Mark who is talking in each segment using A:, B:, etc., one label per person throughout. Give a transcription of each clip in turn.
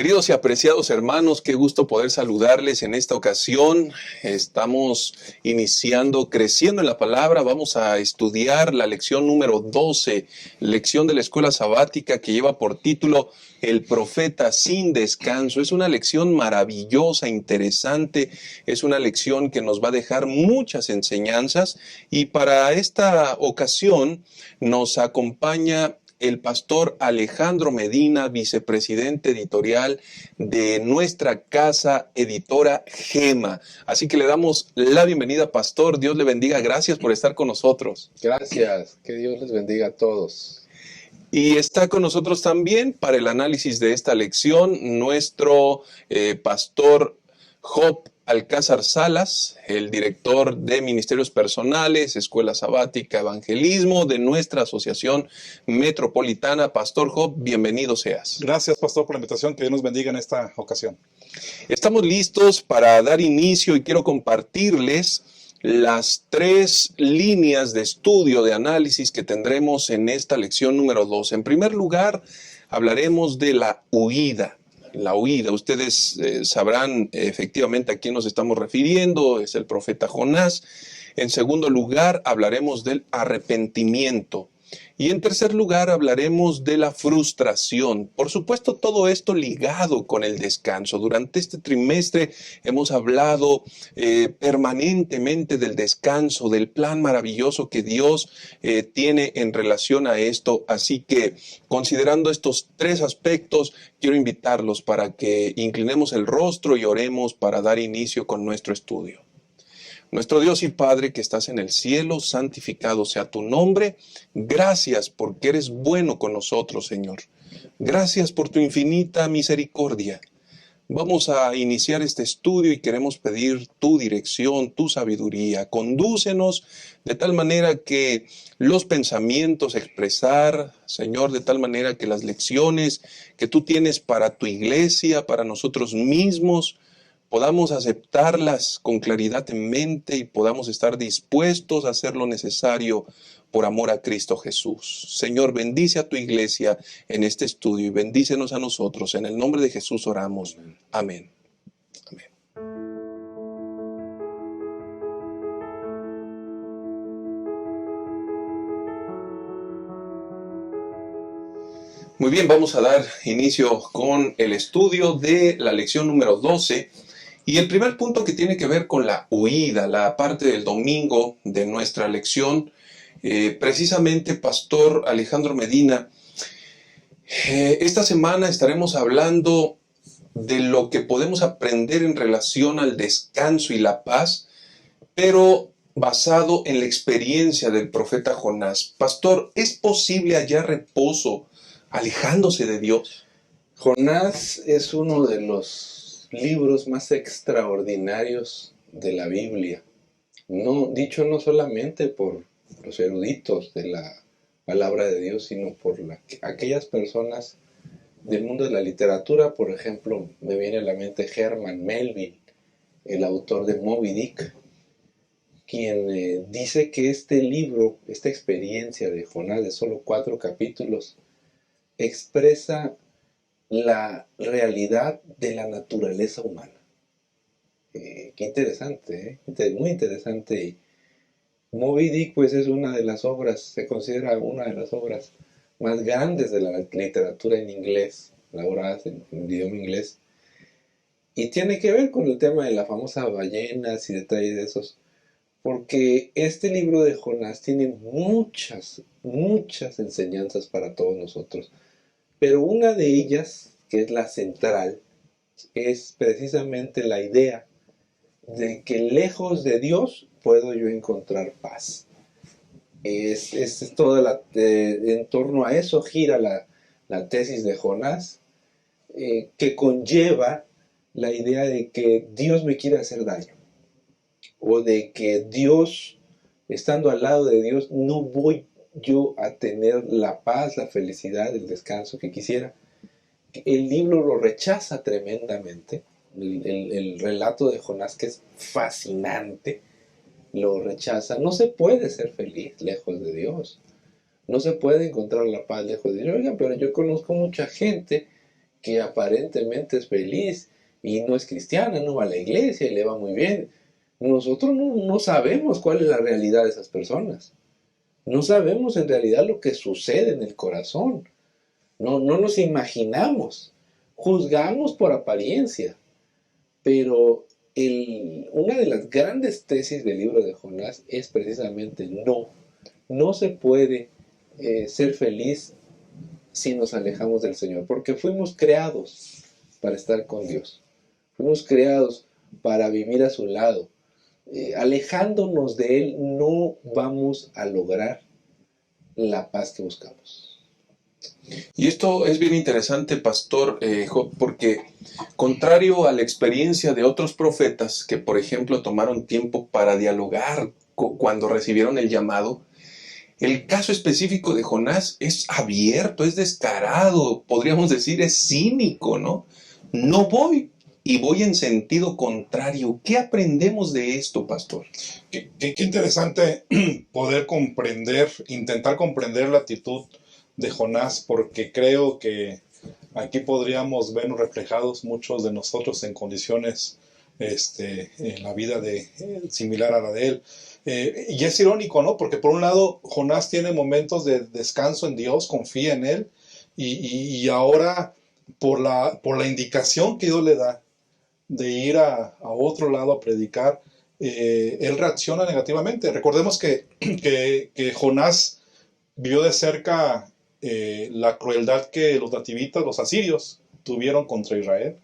A: Queridos y apreciados hermanos, qué gusto poder saludarles en esta ocasión. Estamos iniciando, creciendo en la palabra. Vamos a estudiar la lección número 12, lección de la escuela sabática que lleva por título El profeta sin descanso. Es una lección maravillosa, interesante. Es una lección que nos va a dejar muchas enseñanzas. Y para esta ocasión nos acompaña el pastor Alejandro Medina, vicepresidente editorial de nuestra casa editora Gema. Así que le damos la bienvenida, pastor. Dios le bendiga. Gracias por estar con nosotros.
B: Gracias. Que Dios les bendiga a todos.
A: Y está con nosotros también para el análisis de esta lección nuestro pastor Job Alcázar Salas, el director de Ministerios Personales, Escuela Sabática, Evangelismo de nuestra Asociación Metropolitana. Pastor Job, bienvenido seas.
C: Gracias, pastor, por la invitación. Que Dios nos bendiga en esta ocasión.
A: Estamos listos para dar inicio y quiero compartirles las 3 líneas de estudio, de análisis que tendremos en esta lección número 2. En primer lugar, hablaremos de la huida. La huida, ustedes sabrán efectivamente a quién nos estamos refiriendo, es el profeta Jonás. En segundo lugar, hablaremos del arrepentimiento. Y en tercer lugar, hablaremos de la frustración. Por supuesto, todo esto ligado con el descanso. Durante este trimestre hemos hablado permanentemente del descanso, del plan maravilloso que Dios tiene en relación a esto. Así que, considerando estos 3 aspectos, quiero invitarlos para que inclinemos el rostro y oremos para dar inicio con nuestro estudio. Nuestro Dios y Padre que estás en el cielo, santificado sea tu nombre. Gracias porque eres bueno con nosotros, Señor. Gracias por tu infinita misericordia. Vamos a iniciar este estudio y queremos pedir tu dirección, tu sabiduría. Condúcenos de tal manera que los pensamientos expresar, Señor, de tal manera que las lecciones que tú tienes para tu iglesia, para nosotros mismos, podamos aceptarlas con claridad en mente y podamos estar dispuestos a hacer lo necesario por amor a Cristo Jesús. Señor, bendice a tu iglesia en este estudio y bendícenos a nosotros. En el nombre de Jesús oramos. Amén. Amén. Muy bien, vamos a dar inicio con el estudio de la lección número 12. Y el primer punto que tiene que ver con la huida, la parte del domingo de nuestra lección, precisamente, pastor Alejandro Medina, esta semana estaremos hablando de lo que podemos aprender en relación al descanso y la paz, pero basado en la experiencia del profeta Jonás. Pastor, ¿es posible hallar reposo alejándose de Dios?
B: Jonás es uno de los libros más extraordinarios de la Biblia. Dicho no solamente por los eruditos de la palabra de Dios, sino por aquellas personas del mundo de la literatura. Por ejemplo, me viene a la mente Herman Melville, el autor de Moby Dick, quien dice que este libro, esta experiencia de Jonás de solo 4 capítulos, expresa la realidad de la naturaleza humana. Qué interesante, muy interesante. Moby Dick, pues, es una de las obras, se considera una de las obras más grandes de la literatura en inglés, elaboradas en idioma inglés, y tiene que ver con el tema de la famosa ballenas y detalles de esos, porque este libro de Jonás tiene muchas enseñanzas para todos nosotros. Pero una de ellas, que es la central, es precisamente la idea de que lejos de Dios puedo yo encontrar paz. Es toda en torno a eso gira la tesis de Jonás, que conlleva la idea de que Dios me quiere hacer daño, o de que Dios, estando al lado de Dios, no voy yo a tener la paz, la felicidad, el descanso que quisiera. El libro lo rechaza tremendamente. El relato de Jonás, que es fascinante, lo rechaza. No se puede ser feliz lejos de Dios. No se puede encontrar la paz lejos de Dios. Oigan, pero yo conozco mucha gente que aparentemente es feliz y no es cristiana, no va a la iglesia y le va muy bien. Nosotros no sabemos cuál es la realidad de esas personas. No sabemos en realidad lo que sucede en el corazón. No nos imaginamos. Juzgamos por apariencia. Pero una de las grandes tesis del libro de Jonás es precisamente no se puede ser feliz si nos alejamos del Señor, porque fuimos creados para estar con Dios, fuimos creados para vivir a su lado. Alejándonos de Él no vamos a lograr la paz que buscamos.
A: Y esto es bien interesante, Pastor Job, porque contrario a la experiencia de otros profetas que, por ejemplo, tomaron tiempo para dialogar cuando recibieron el llamado, el caso específico de Jonás es abierto, es descarado, podríamos decir, es cínico, ¿no? No voy y voy en sentido contrario. ¿Qué aprendemos de esto, Pastor?
C: Qué interesante poder intentar comprender la actitud de Jonás, porque creo que aquí podríamos vernos reflejados muchos de nosotros en condiciones en la vida similar a la de él. Y es irónico, ¿no? Porque por un lado Jonás tiene momentos de descanso en Dios, confía en Él, y ahora por la indicación que Dios le da de ir a otro lado a predicar, él reacciona negativamente. Recordemos que Jonás vio de cerca la crueldad que los nativitas, los asirios, tuvieron contra Israel.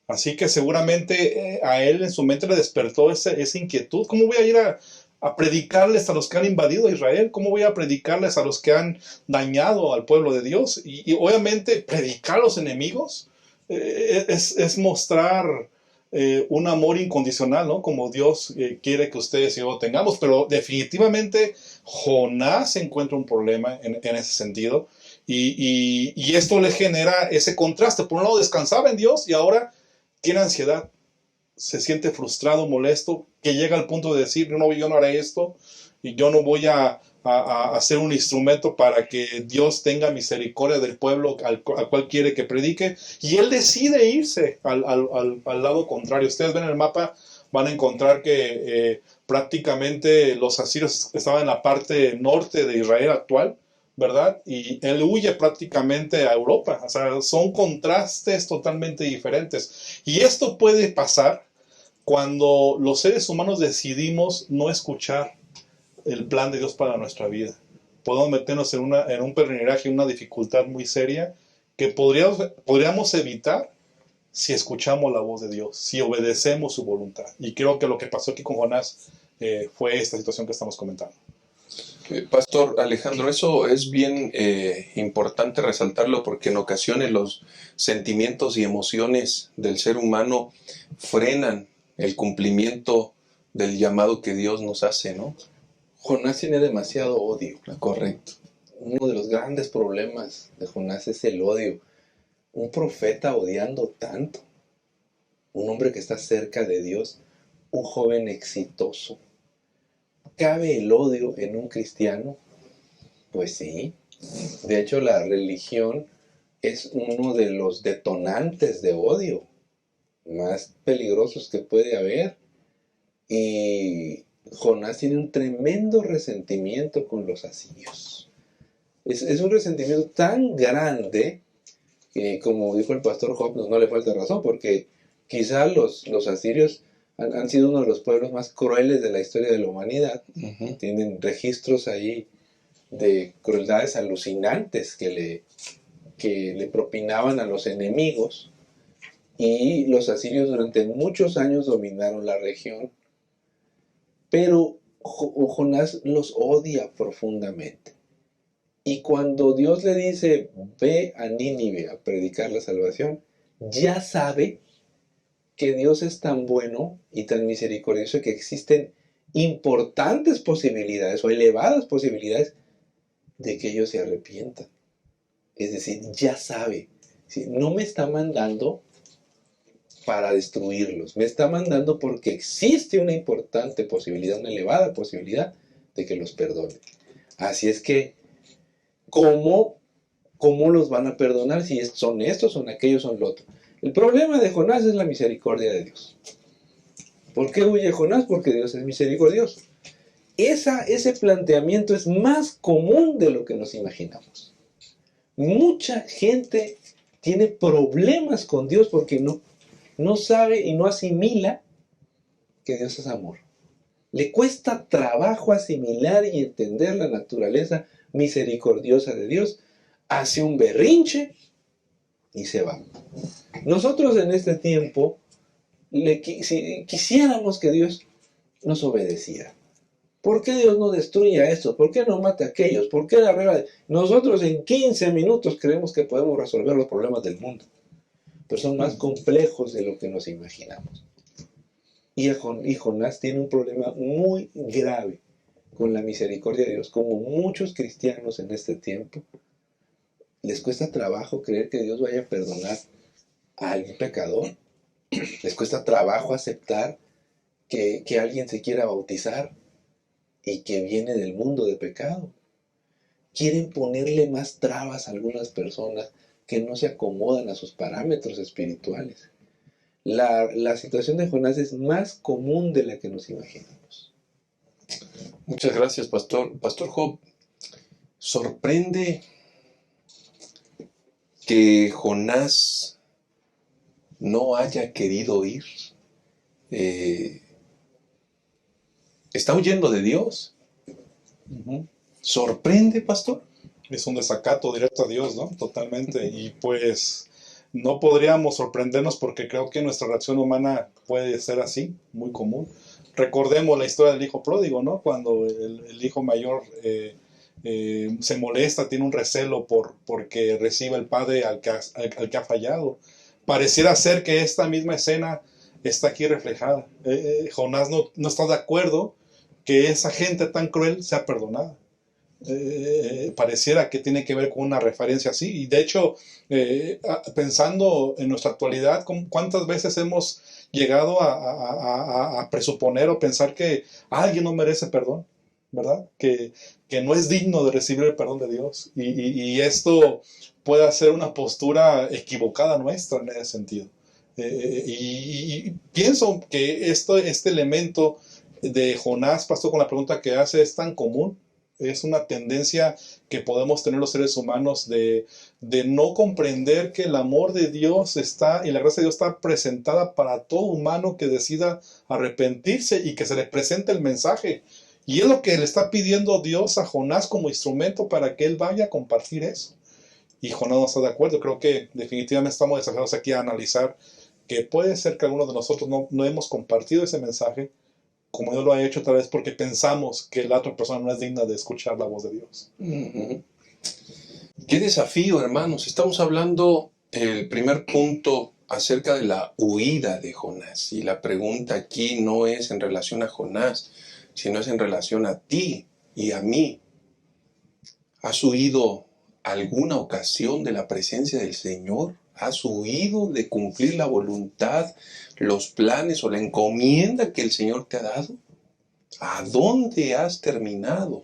C: Así que seguramente a él en su mente le despertó esa inquietud. ¿Cómo voy a ir a predicarles a los que han invadido a Israel? ¿Cómo voy a predicarles a los que han dañado al pueblo de Dios? Y obviamente predicar a los enemigos es mostrar un amor incondicional, ¿no? Como Dios quiere que ustedes y yo tengamos. Pero definitivamente Jonás encuentra un problema en ese sentido. Y esto le genera ese contraste. Por un lado descansaba en Dios y ahora tiene ansiedad, se siente frustrado, molesto, que llega al punto de decir, yo no haré esto, y yo no voy a ser un instrumento para que Dios tenga misericordia del pueblo al cual quiere que predique, y él decide irse al lado contrario. Ustedes ven el mapa, van a encontrar que prácticamente los asirios estaban en la parte norte de Israel actual, ¿verdad? Y él huye prácticamente a Europa. O sea, son contrastes totalmente diferentes. Y esto puede pasar cuando los seres humanos decidimos no escuchar el plan de Dios para nuestra vida. Podemos meternos en un peregrinaje, una dificultad muy seria que podríamos evitar si escuchamos la voz de Dios, si obedecemos su voluntad. Y creo que lo que pasó aquí con Jonás fue esta situación que estamos comentando.
A: Pastor Alejandro, eso es bien importante resaltarlo, porque en ocasiones los sentimientos y emociones del ser humano frenan el cumplimiento del llamado que Dios nos hace, ¿no?
B: Jonás tiene demasiado odio.
A: Correcto.
B: Uno de los grandes problemas de Jonás es el odio. Un profeta odiando tanto. Un hombre que está cerca de Dios. Un joven exitoso. ¿Cabe el odio en un cristiano? Pues sí. De hecho, la religión es uno de los detonantes de odio más peligrosos que puede haber. Y Jonás tiene un tremendo resentimiento con los asirios. Es un resentimiento tan grande que, como dijo el pastor Job, no le falta razón, porque quizá los asirios han sido uno de los pueblos más crueles de la historia de la humanidad.
A: Uh-huh.
B: Tienen registros ahí de crueldades alucinantes que le propinaban a los enemigos. Y los asirios durante muchos años dominaron la región. Pero Jonás los odia profundamente. Y cuando Dios le dice, ve a Nínive a predicar la salvación, ya sabe que Dios es tan bueno y tan misericordioso que existen importantes posibilidades o elevadas posibilidades de que ellos se arrepientan. Es decir, ya sabe. ¿Sí? No me está mandando para destruirlos. Me está mandando porque existe una importante posibilidad, una elevada posibilidad de que los perdone. Así es que, como ¿cómo los van a perdonar si son estos, son aquellos, son lo otro? El problema de Jonás es la misericordia de Dios. ¿Por qué huye Jonás? Porque Dios es misericordioso. Ese planteamiento es más común de lo que nos imaginamos. Mucha gente tiene problemas con Dios porque no sabe y no asimila que Dios es amor. Le cuesta trabajo asimilar y entender la naturaleza misericordiosa de Dios. Hace un berrinche y se va. Nosotros en este tiempo, si quisiéramos que Dios nos obedeciera. ¿Por qué Dios no destruye a estos? ¿Por qué no mata a aquellos? ¿Por qué nosotros en 15 minutos creemos que podemos resolver los problemas del mundo? Pero son más complejos de lo que nos imaginamos. Y Jonás tiene un problema muy grave con la misericordia de Dios. Como muchos cristianos en este tiempo, les cuesta trabajo creer que Dios vaya a perdonar a algún pecador. Les cuesta trabajo aceptar que alguien se quiera bautizar y que viene del mundo de pecado. Quieren ponerle más trabas a algunas personas que no se acomodan a sus parámetros espirituales. La situación de Jonás es más común de la que nos imaginamos.
A: Muchas gracias, Pastor. Pastor Job, sorprende que Jonás no haya querido ir. Está huyendo de Dios. ¿Sorprende, Pastor?
C: Es un desacato directo a Dios, ¿no? Totalmente. Y pues no podríamos sorprendernos porque creo que nuestra reacción humana puede ser así, muy común. Recordemos la historia del hijo pródigo, ¿no? Cuando el hijo mayor se molesta, tiene un recelo porque recibe el padre al que ha fallado. Pareciera ser que esta misma escena está aquí reflejada. Jonás no está de acuerdo que esa gente tan cruel sea perdonada. Pareciera que tiene que ver con una referencia así. Y de hecho, pensando en nuestra actualidad, ¿cuántas veces hemos llegado a presuponer o pensar que alguien no merece perdón? ¿Verdad? Que no es digno de recibir el perdón de Dios. Y esto puede ser una postura equivocada nuestra en ese sentido. Y pienso que este elemento de Jonás, pastor, con la pregunta que hace, es tan común. Es una tendencia que podemos tener los seres humanos de no comprender que el amor de Dios está y la gracia de Dios está presentada para todo humano que decida arrepentirse y que se le presente el mensaje. Y es lo que le está pidiendo Dios a Jonás como instrumento para que él vaya a compartir eso. Y Jonás no está de acuerdo. Creo que definitivamente estamos desafiados aquí a analizar que puede ser que algunos de nosotros no hemos compartido ese mensaje como Dios lo ha hecho, tal vez porque pensamos que la otra persona no es digna de escuchar la voz de Dios.
A: Qué desafío, hermanos. Estamos hablando, el primer punto, acerca de la huida de Jonás. Y la pregunta aquí no es en relación a Jonás, sino es en relación a ti y a mí. ¿Has huido alguna ocasión de la presencia del Señor? ¿Has huido de cumplir la voluntad, los planes o la encomienda que el Señor te ha dado? ¿A dónde has terminado?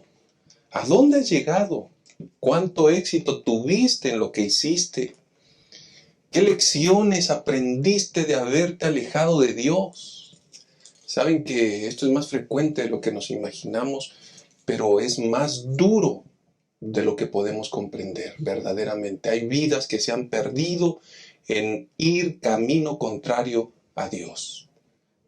A: ¿A dónde has llegado? ¿Cuánto éxito tuviste en lo que hiciste? ¿Qué lecciones aprendiste de haberte alejado de Dios? Saben que esto es más frecuente de lo que nos imaginamos, pero es más duro de lo que podemos comprender verdaderamente. Hay vidas que se han perdido en ir camino contrario a Dios.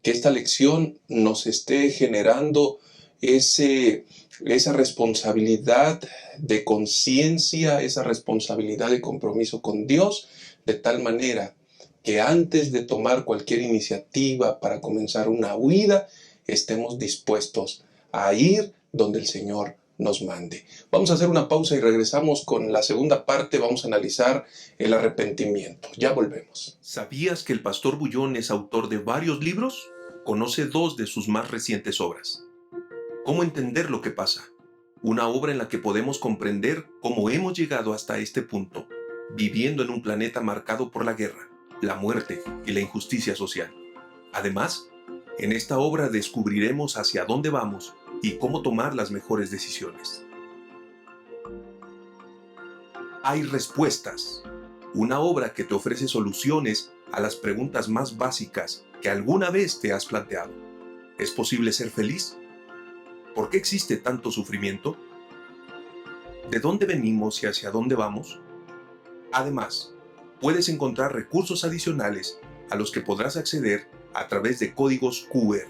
A: Que esta lección nos esté generando esa responsabilidad de conciencia, esa responsabilidad de compromiso con Dios, de tal manera que antes de tomar cualquier iniciativa para comenzar una huida, estemos dispuestos a ir donde el Señor nos mande. Vamos a hacer una pausa y regresamos con la segunda parte. Vamos a analizar el arrepentimiento. Ya volvemos.
D: ¿Sabías que el pastor Bullón es autor de varios libros? Conoce dos de sus más recientes obras. ¿Cómo entender lo que pasa? Una obra en la que podemos comprender cómo hemos llegado hasta este punto, viviendo en un planeta marcado por la guerra, la muerte y la injusticia social. Además, en esta obra descubriremos hacia dónde vamos y cómo tomar las mejores decisiones. Hay respuestas. Una obra que te ofrece soluciones a las preguntas más básicas que alguna vez te has planteado. ¿Es posible ser feliz? ¿Por qué existe tanto sufrimiento? ¿De dónde venimos y hacia dónde vamos? Además, puedes encontrar recursos adicionales a los que podrás acceder a través de códigos QR.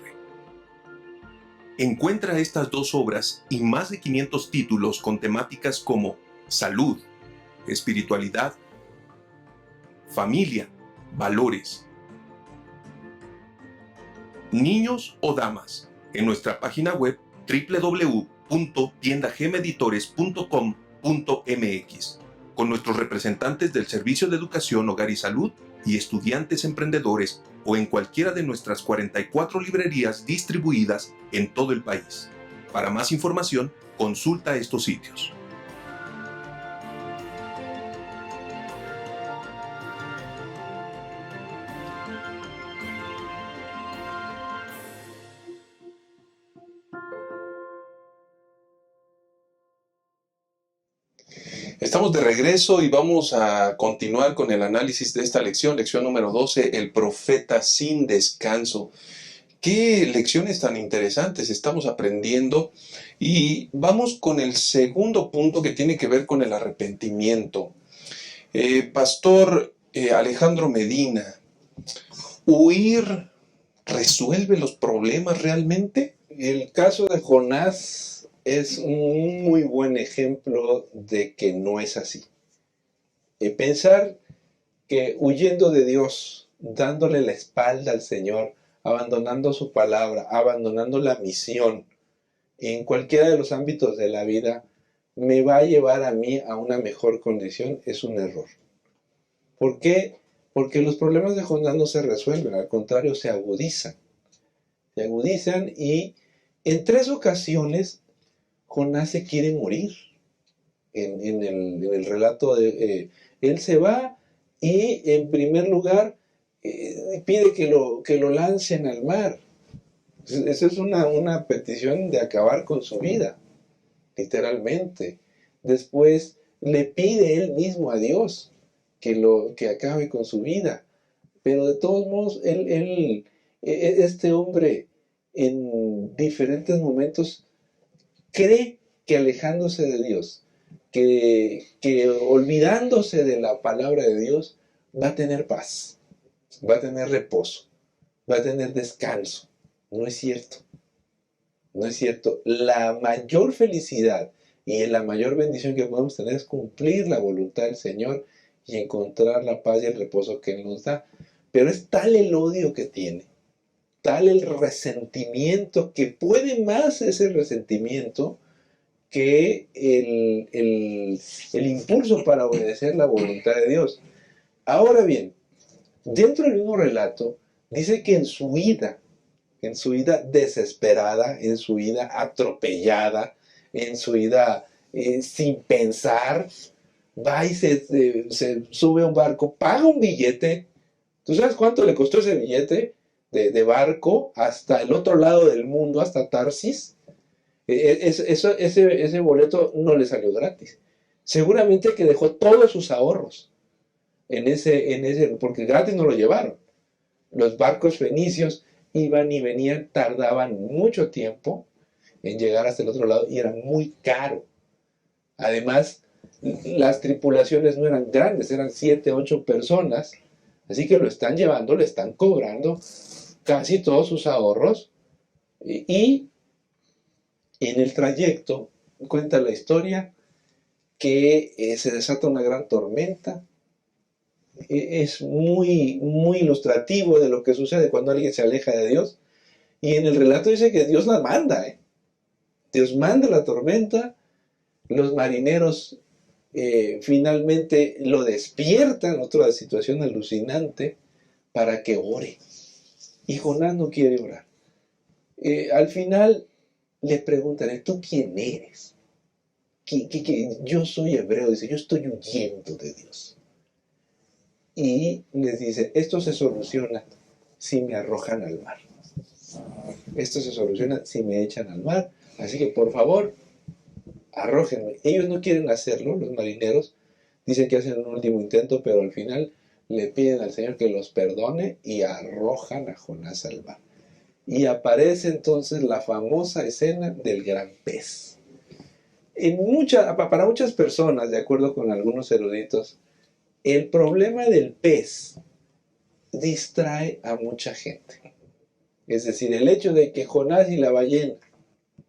D: Encuentra estas 2 obras y más de 500 títulos con temáticas como salud, espiritualidad, familia, valores, niños o damas en nuestra página web www.tiendagemeditores.com.mx con nuestros representantes del Servicio de Educación, Hogar y Salud y estudiantes emprendedores o en cualquiera de nuestras 44 librerías distribuidas en todo el país. Para más información, consulta estos sitios.
A: Estamos de regreso y vamos a continuar con el análisis de esta lección número 12, el profeta sin descanso. Qué lecciones tan interesantes estamos aprendiendo y vamos con el segundo punto que tiene que ver con el arrepentimiento. Pastor Alejandro Medina, ¿huir resuelve los problemas realmente?
B: El caso de Jonás es un muy buen ejemplo de que no es así. Pensar que huyendo de Dios, dándole la espalda al Señor, abandonando su palabra, abandonando la misión, en cualquiera de los ámbitos de la vida, me va a llevar a mí a una mejor condición, es un error. ¿Por qué? Porque los problemas de Jonás no se resuelven, al contrario, se agudizan. Se agudizan y en 3 ocasiones Jonás se quiere morir. En el relato él se va y en primer lugar pide que lo lancen al mar. Esa es una petición de acabar con su vida, literalmente. Después le pide él mismo a Dios que acabe con su vida. Pero de todos modos, este hombre en diferentes momentos cree que alejándose de Dios, que olvidándose de la palabra de Dios, va a tener paz, va a tener reposo, va a tener descanso. No es cierto. No es cierto. La mayor felicidad y la mayor bendición que podemos tener es cumplir la voluntad del Señor y encontrar la paz y el reposo que Él nos da. Pero es tal el odio que tiene, tal el resentimiento, que puede más ese resentimiento que el impulso para obedecer la voluntad de Dios. Ahora bien, dentro del mismo relato, dice que en su vida desesperada, en su vida atropellada, en su vida sin pensar, va y se sube a un barco, paga un billete. ¿Tú sabes cuánto le costó ese billete de barco hasta el otro lado del mundo, hasta Tarsis? Ese boleto no le salió gratis. Seguramente que dejó todos sus ahorros porque gratis no lo llevaron. Los barcos fenicios iban y venían, tardaban mucho tiempo en llegar hasta el otro lado y era muy caro. Además, las tripulaciones no eran grandes, eran 7, 8 personas, así que lo están llevando, le están cobrando casi todos sus ahorros y en el trayecto cuenta la historia que se desata una gran tormenta. Es muy, muy ilustrativo de lo que sucede cuando alguien se aleja de Dios. Y en el relato dice que Dios la manda. Dios manda la tormenta. Los marineros finalmente lo despiertan, otra situación alucinante, para que ore. Y Jonás no quiere orar. Al final le preguntan, ¿tú quién eres? Yo soy hebreo, dice, yo estoy huyendo de Dios. Y les dice, esto se soluciona si me arrojan al mar. Esto se soluciona si me echan al mar. Así que por favor, arrójenme. Ellos no quieren hacerlo, los marineros. Dicen que hacen un último intento, pero al final le piden al Señor que los perdone y arrojan a Jonás al mar. Y aparece entonces la famosa escena del gran pez. Para muchas personas, de acuerdo con algunos eruditos, el problema del pez distrae a mucha gente. Es decir, el hecho de que Jonás y la ballena,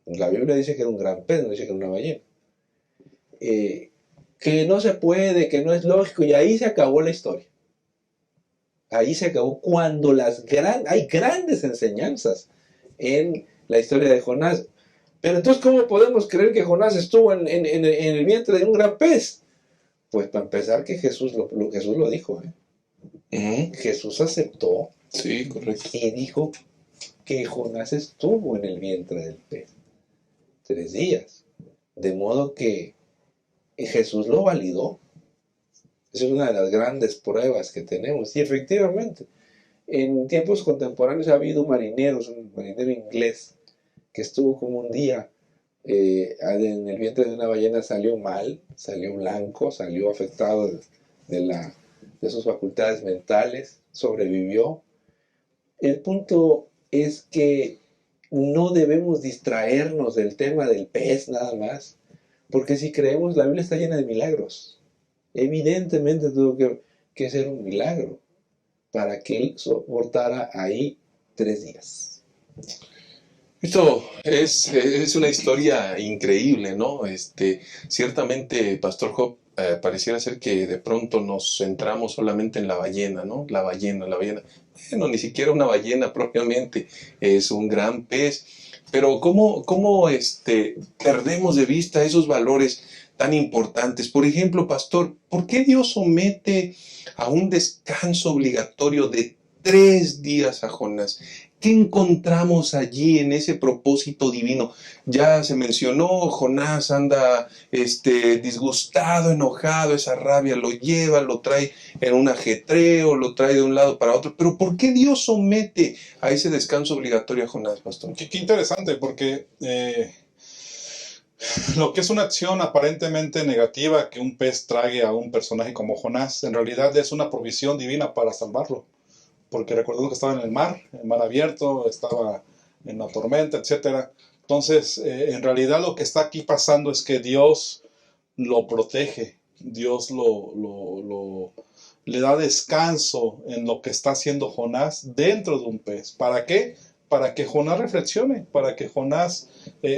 B: la Biblia dice que era un gran pez, no dice que era una ballena, que no se puede, que no es lógico, y ahí se acabó la historia. Ahí se acabó cuando hay grandes enseñanzas en la historia de Jonás. Pero entonces, ¿cómo podemos creer que Jonás estuvo en el vientre de un gran pez? Pues para empezar que Jesús lo dijo. Jesús aceptó,
A: Sí, correcto.
B: y dijo que Jonás estuvo en el vientre del pez 3 días. De modo que Jesús lo validó. Esa es una de las grandes pruebas que tenemos. Y efectivamente, en tiempos contemporáneos ha habido un marinero inglés, que estuvo como un día en el vientre de una ballena, salió mal, salió blanco, salió afectado de sus facultades mentales, sobrevivió. El punto es que no debemos distraernos del tema del pez nada más, porque si creemos, la Biblia está llena de milagros. Evidentemente tuvo que ser un milagro para que él soportara ahí 3 días.
A: Esto es una historia increíble, ¿no? Ciertamente, Pastor Job, pareciera ser que de pronto nos centramos solamente en la ballena, ¿no? La ballena. Bueno, ni siquiera una ballena propiamente, es un gran pez. Pero ¿cómo perdemos de vista esos valores tan importantes? Por ejemplo, Pastor, ¿por qué Dios somete a un descanso obligatorio de 3 días a Jonás? ¿Qué encontramos allí en ese propósito divino? Ya se mencionó, Jonás anda disgustado, enojado, esa rabia lo lleva, lo trae en un ajetreo, lo trae de un lado para otro. Pero ¿por qué Dios somete a ese descanso obligatorio a Jonás, Pastor?
C: Qué interesante, porque lo que es una acción aparentemente negativa, que un pez trague a un personaje como Jonás, en realidad es una provisión divina para salvarlo. Porque recordemos que estaba en el mar abierto, estaba en la tormenta, etc. Entonces, en realidad lo que está aquí pasando es que Dios lo protege, Dios le da descanso en lo que está haciendo Jonás dentro de un pez. ¿Para qué? Para que Jonás reflexione, para que Jonás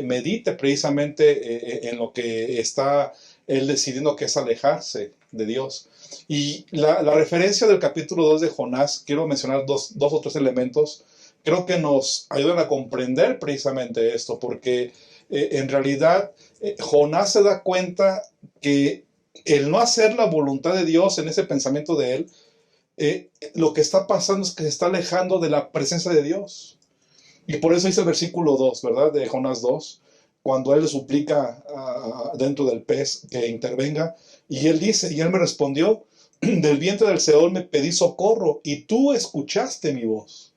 C: medite precisamente en lo que está él decidiendo, que es alejarse de Dios. Y la referencia del capítulo 2 de Jonás, quiero mencionar dos o tres elementos, creo que nos ayudan a comprender precisamente esto, porque en realidad Jonás se da cuenta que el no hacer la voluntad de Dios en ese pensamiento de él, lo que está pasando es que se está alejando de la presencia de Dios. Y por eso dice el versículo 2, ¿verdad? De Jonás 2, cuando él le suplica dentro del pez que intervenga, y él dice, y él me respondió, del vientre del Seol me pedí socorro, y tú escuchaste mi voz.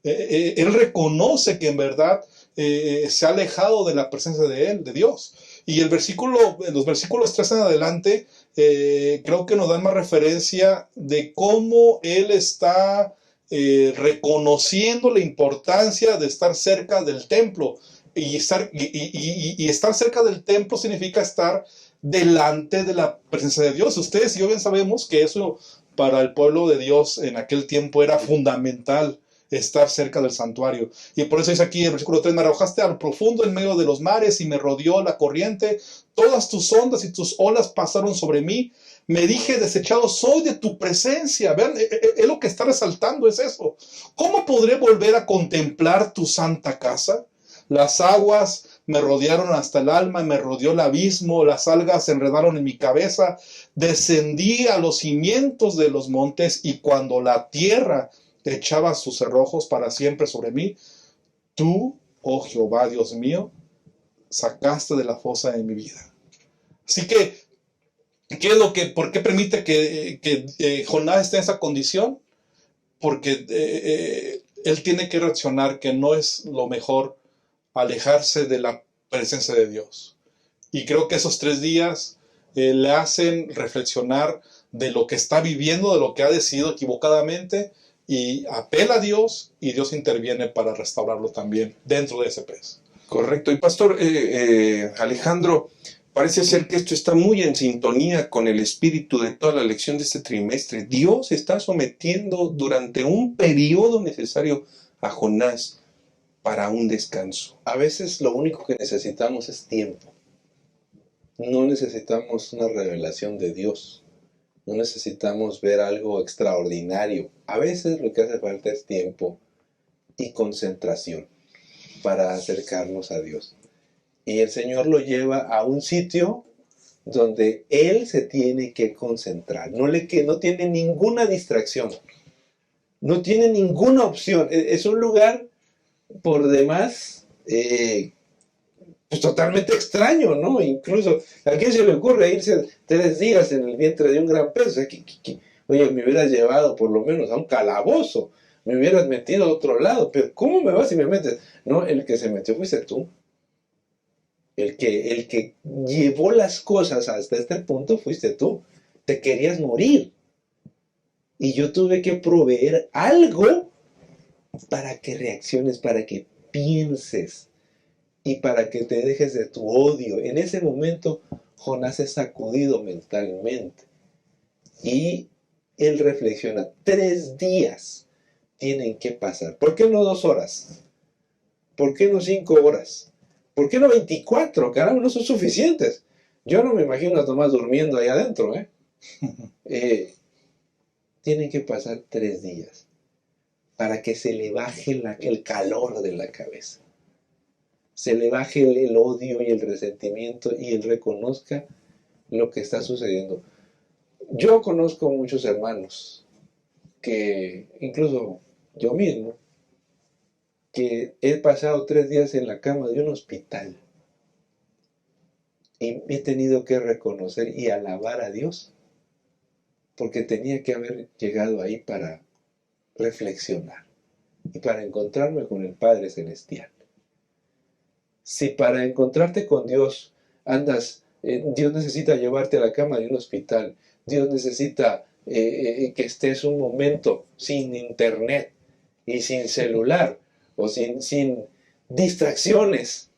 C: Él reconoce que en verdad se ha alejado de la presencia de él, de Dios. Y los versículos 3 en adelante, creo que nos dan más referencia de cómo él está reconociendo la importancia de estar cerca del templo. Y estar cerca del templo significa estar delante de la presencia de Dios. Ustedes y yo bien sabemos que eso para el pueblo de Dios en aquel tiempo era fundamental, estar cerca del santuario. Y por eso dice aquí el versículo 3, me arrojaste al profundo en medio de los mares y me rodeó la corriente, todas tus ondas y tus olas pasaron sobre mí. Me dije, desechado soy de tu presencia. Vean, lo que está resaltando es eso. ¿Cómo podré volver a contemplar tu santa casa? Las aguas me rodearon hasta el alma, me rodeó el abismo, las algas se enredaron en mi cabeza. Descendí a los cimientos de los montes y cuando la tierra echaba sus cerrojos para siempre sobre mí, tú, oh Jehová, Dios mío, sacaste de la fosa de mi vida. Así que, ¿por qué permite que Jonás esté en esa condición? Porque él tiene que reaccionar que no es lo mejor alejarse de la presencia de Dios. Y creo que esos 3 días le hacen reflexionar de lo que está viviendo, de lo que ha decidido equivocadamente, y apela a Dios, y Dios interviene para restaurarlo también dentro de ese pez.
A: Correcto. Y pastor Alejandro, parece ser que esto está muy en sintonía con el espíritu de toda la lección de este trimestre. Dios está sometiendo durante un periodo necesario a Jonás para un descanso.
B: A veces lo único que necesitamos es tiempo. No necesitamos una revelación de Dios. No necesitamos ver algo extraordinario. A veces lo que hace falta es tiempo y concentración para acercarnos a Dios. Y el Señor lo lleva a un sitio donde Él se tiene que concentrar. No tiene ninguna distracción. No tiene ninguna opción. Es un lugar por demás pues totalmente extraño, ¿no? Incluso, ¿a quién se le ocurre irse 3 días en el vientre de un gran pez? O sea, oye, me hubieras llevado por lo menos a un calabozo, me hubieras metido a otro lado, pero ¿cómo me vas y me metes? No, el que se metió fuiste tú. El que llevó las cosas hasta este punto fuiste tú. Te querías morir. Y yo tuve que proveer algo para que reacciones, para que pienses y para que te dejes de tu odio. En ese momento Jonás es sacudido mentalmente y él reflexiona. 3 días tienen que pasar. ¿Por qué no 2 horas? ¿Por qué no 5 horas? ¿Por qué no 24? Caramba, no son suficientes. Yo no me imagino a Tomás durmiendo ahí adentro, tienen que pasar 3 días para que se le baje el calor de la cabeza. Se le baje el odio y el resentimiento y él reconozca lo que está sucediendo. Yo conozco muchos hermanos que, incluso yo mismo, que he pasado 3 días en la cama de un hospital y he tenido que reconocer y alabar a Dios porque tenía que haber llegado ahí para reflexionar y para encontrarme con el Padre Celestial. Si para encontrarte con Dios andas, Dios necesita llevarte a la cama de un hospital, Dios necesita que estés un momento sin internet y sin celular o sin distracciones,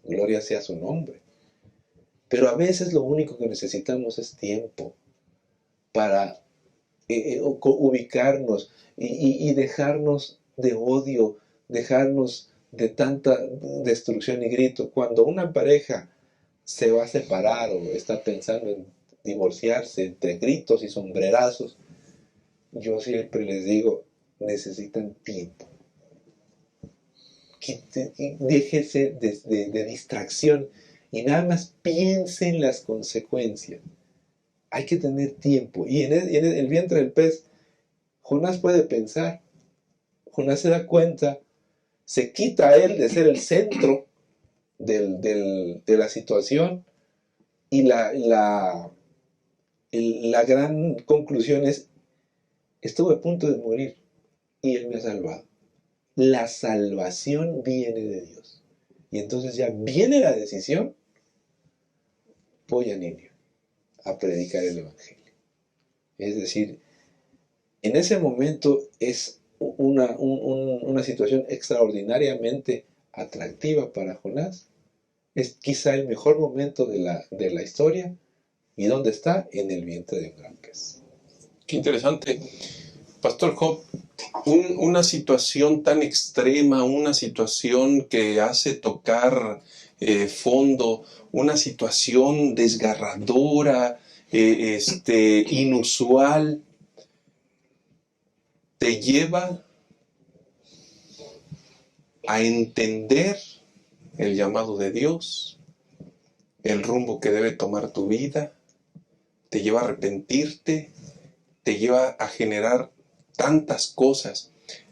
B: gloria sea su nombre. Pero a veces lo único que necesitamos es tiempo para ubicarnos y dejarnos de odio, dejarnos de tanta destrucción y grito. Cuando una pareja se va a separar o está pensando en divorciarse entre gritos y sombrerazos, yo siempre les digo, necesitan tiempo. Déjese de distracción y nada más piense en las consecuencias. Hay que tener tiempo. Y en el vientre del pez, Jonás puede pensar. Jonás se da cuenta, se quita a él de ser el centro de la situación y la gran conclusión es, estuve a punto de morir y Él me ha salvado. La salvación viene de Dios. Y entonces ya viene la decisión, voy a Nínive a predicar el Evangelio. Es decir, en ese momento es una situación extraordinariamente atractiva para Jonás. Es quizá el mejor momento de la historia. ¿Y dónde está? En el vientre de un gran pez.
A: Qué interesante. Pastor Job, una situación tan extrema, una situación que hace tocar fondo, una situación desgarradora, inusual, te lleva a entender el llamado de Dios, el rumbo que debe tomar tu vida, te lleva a arrepentirte, te lleva a generar tantas cosas.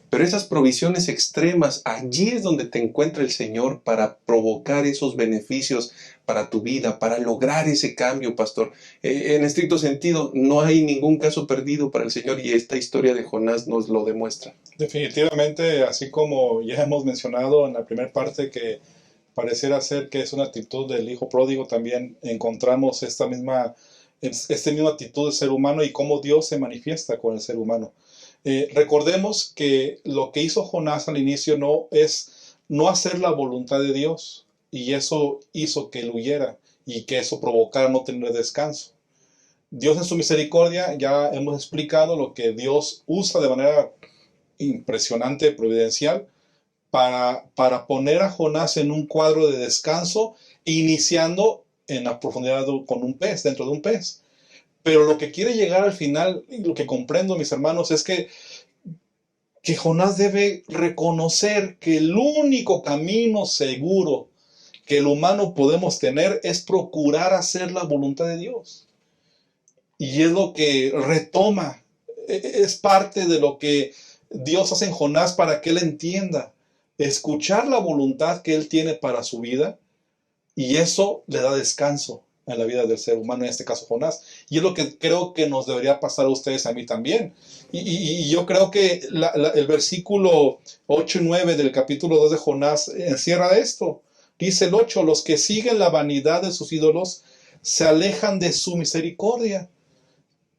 A: Pero esas provisiones extremas, allí es donde te encuentra el Señor para provocar esos beneficios para tu vida, para lograr ese cambio, pastor. En estricto sentido, no hay ningún caso perdido para el Señor y esta historia de Jonás nos lo demuestra.
C: Definitivamente, así como ya hemos mencionado en la primera parte que Pareciera ser que es una actitud del hijo pródigo. También encontramos esta misma actitud del ser humano y cómo Dios se manifiesta con el ser humano. Recordemos que lo que hizo Jonás al inicio no es no hacer la voluntad de Dios, y eso hizo que él huyera y que eso provocara no tener descanso. Dios en su misericordia, ya hemos explicado lo que Dios usa de manera impresionante, providencial, para poner a Jonás en un cuadro de descanso, iniciando en la profundidad con un pez, dentro de un pez. Pero lo que quiere llegar al final, y lo que comprendo, mis hermanos, es que Jonás debe reconocer que el único camino seguro que el humano podemos tener es procurar hacer la voluntad de Dios. Y es lo que retoma, es parte de lo que Dios hace en Jonás para que él entienda, escuchar la voluntad que él tiene para su vida, y eso le da descanso en la vida del ser humano, en este caso Jonás. Y es lo que creo que nos debería pasar a ustedes, a mí también. Y yo creo que el versículo 8 y 9 del capítulo 2 de Jonás encierra esto. Dice el 8, los que siguen la vanidad de sus ídolos se alejan de su misericordia.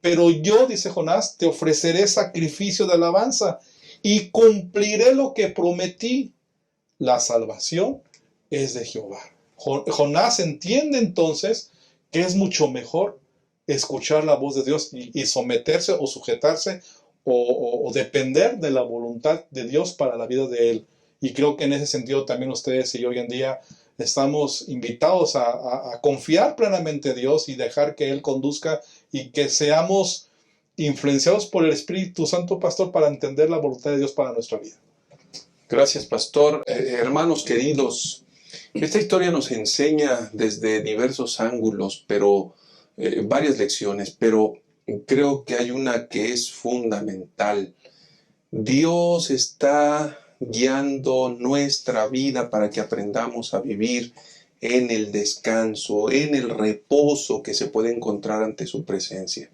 C: Pero yo, dice Jonás, te ofreceré sacrificio de alabanza y cumpliré lo que prometí. La salvación es de Jehová. Jonás entiende entonces que es mucho mejor escuchar la voz de Dios y someterse o sujetarse o depender de la voluntad de Dios para la vida de él. Y creo que en ese sentido también ustedes y yo hoy en día estamos invitados a confiar plenamente en Dios y dejar que Él conduzca, y que seamos influenciados por el Espíritu Santo, pastor, para entender la voluntad de Dios para nuestra vida.
A: Gracias, pastor. Hermanos queridos, esta historia nos enseña desde diversos ángulos, pero varias lecciones, pero creo que hay una que es fundamental. Dios está guiando nuestra vida para que aprendamos a vivir en el descanso, en el reposo que se puede encontrar ante su presencia.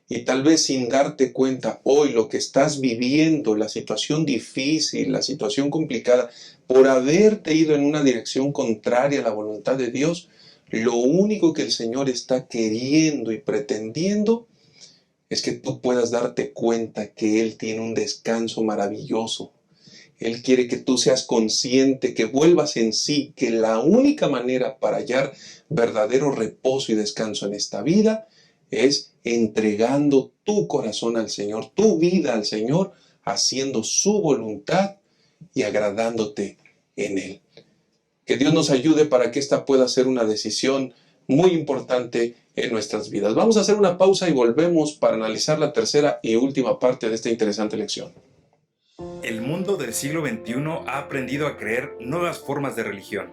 A: Y tal vez sin darte cuenta hoy lo que estás viviendo, la situación difícil, la situación complicada, por haberte ido en una dirección contraria a la voluntad de Dios, lo único que el Señor está queriendo y pretendiendo es que tú puedas darte cuenta que Él tiene un descanso maravilloso. Él quiere que tú seas consciente, que vuelvas en sí, que la única manera para hallar verdadero reposo y descanso en esta vida es entregando tu corazón al Señor, tu vida al Señor, haciendo su voluntad y agradándote en Él. Que Dios nos ayude para que esta pueda ser una decisión muy importante en nuestras vidas. Vamos a hacer una pausa y volvemos para analizar la tercera y última parte de esta interesante lección.
E: El mundo del siglo XXI ha aprendido a creer nuevas formas de religión.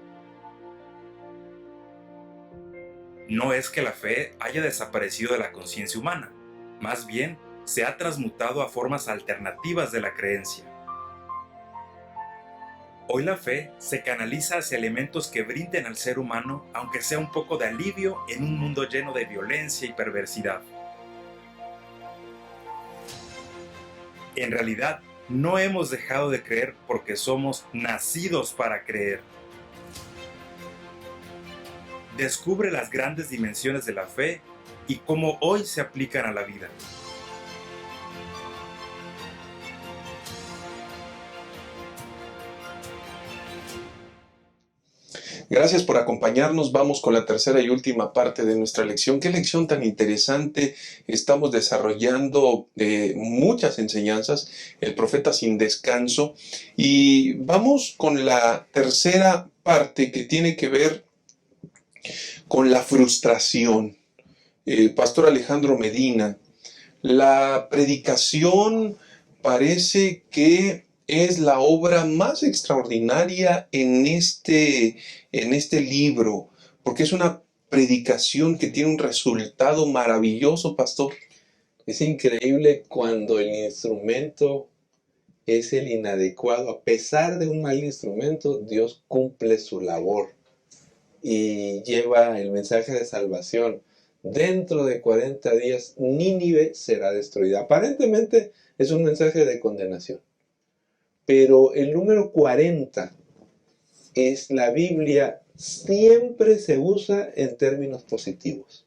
E: No es que la fe haya desaparecido de la conciencia humana, más bien se ha transmutado a formas alternativas de la creencia. Hoy la fe se canaliza hacia elementos que brinden al ser humano, aunque sea un poco de alivio en un mundo lleno de violencia y perversidad. En realidad, no hemos dejado de creer porque somos nacidos para creer. Descubre las grandes dimensiones de la fe y cómo hoy se aplican a la vida.
A: Gracias por acompañarnos. Vamos con la tercera y última parte de nuestra lección. Qué lección tan interesante. Estamos desarrollando muchas enseñanzas. El profeta sin descanso. Y vamos con la tercera parte que tiene que ver con la frustración. Pastor Alejandro Medina, la predicación parece que es la obra más extraordinaria en este libro, porque es una predicación que tiene un resultado maravilloso, pastor.
B: Es increíble cuando el instrumento es el inadecuado. A pesar de un mal instrumento, Dios cumple su labor y lleva el mensaje de salvación. Dentro de 40 días, Nínive será destruida. Aparentemente es un mensaje de condenación. Pero el número 40 es la Biblia siempre se usa en términos positivos.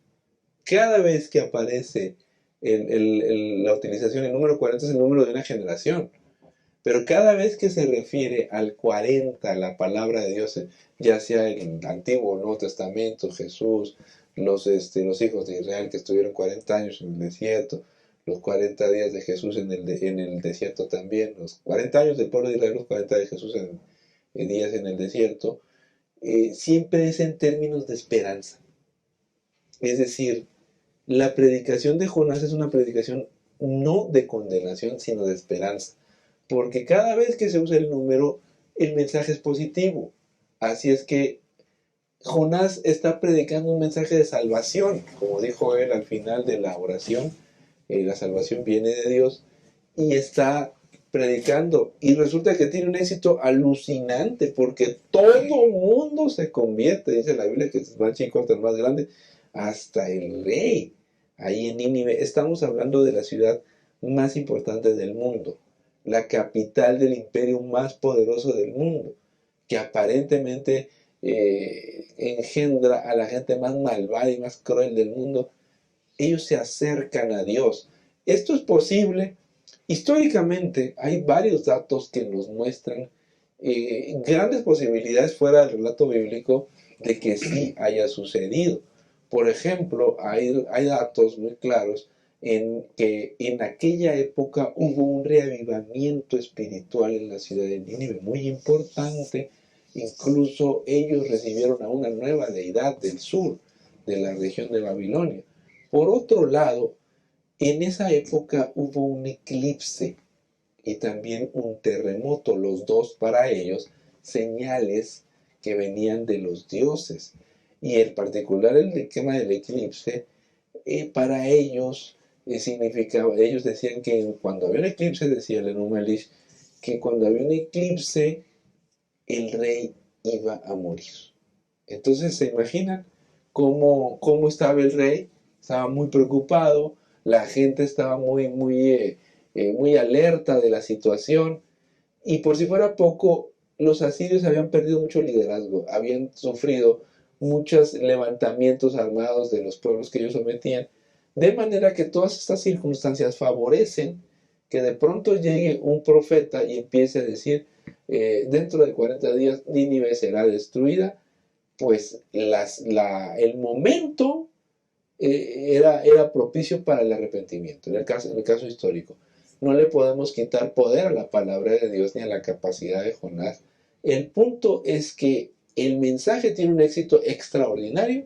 B: Cada vez que aparece la utilización, el número 40 es el número de una generación. Pero cada vez que se refiere al 40, la palabra de Dios, ya sea en el Antiguo o Nuevo Testamento, Jesús, los hijos de Israel que estuvieron 40 años en el desierto, los 40 días de Jesús en el desierto también, los 40 años del pueblo de Israel, los 40 de Jesús en días en el desierto, siempre es en términos de esperanza. Es decir, la predicación de Jonás es una predicación no de condenación, sino de esperanza. Porque cada vez que se usa el número, el mensaje es positivo. Así es que Jonás está predicando un mensaje de salvación. Como dijo él al final de la oración, la salvación viene de Dios. Y está predicando. Y resulta que tiene un éxito alucinante porque todo mundo se convierte. Dice la Biblia que es más chico hasta el más grande. Hasta el rey. Ahí en Nínive. Estamos hablando de la ciudad más importante del mundo. La capital del imperio más poderoso del mundo, que aparentemente engendra a la gente más malvada y más cruel del mundo. Ellos se acercan a Dios. Esto es posible. Históricamente hay varios datos que nos muestran grandes posibilidades fuera del relato bíblico de que sí haya sucedido. Por ejemplo, hay datos muy claros en que en aquella época hubo un reavivamiento espiritual en la ciudad de Nínive, muy importante. Incluso ellos recibieron a una nueva deidad del sur, de la región de Babilonia. Por otro lado, en esa época hubo un eclipse y también un terremoto, los dos para ellos señales que venían de los dioses. Y en particular el tema del eclipse, para ellos significaba, ellos decían que cuando había un eclipse, decía el Enumelish, que cuando había un eclipse, el rey iba a morir. Entonces, ¿se imaginan cómo estaba el rey? Estaba muy preocupado, la gente estaba muy alerta de la situación, y por si fuera poco, los asirios habían perdido mucho liderazgo, habían sufrido muchos levantamientos armados de los pueblos que ellos sometían, de manera que todas estas circunstancias favorecen que de pronto llegue un profeta y empiece a decir, dentro de 40 días Nínive será destruida. Pues el momento era propicio para el arrepentimiento, en el caso histórico. No le podemos quitar poder a la palabra de Dios ni a la capacidad de Jonás. El punto es que el mensaje tiene un éxito extraordinario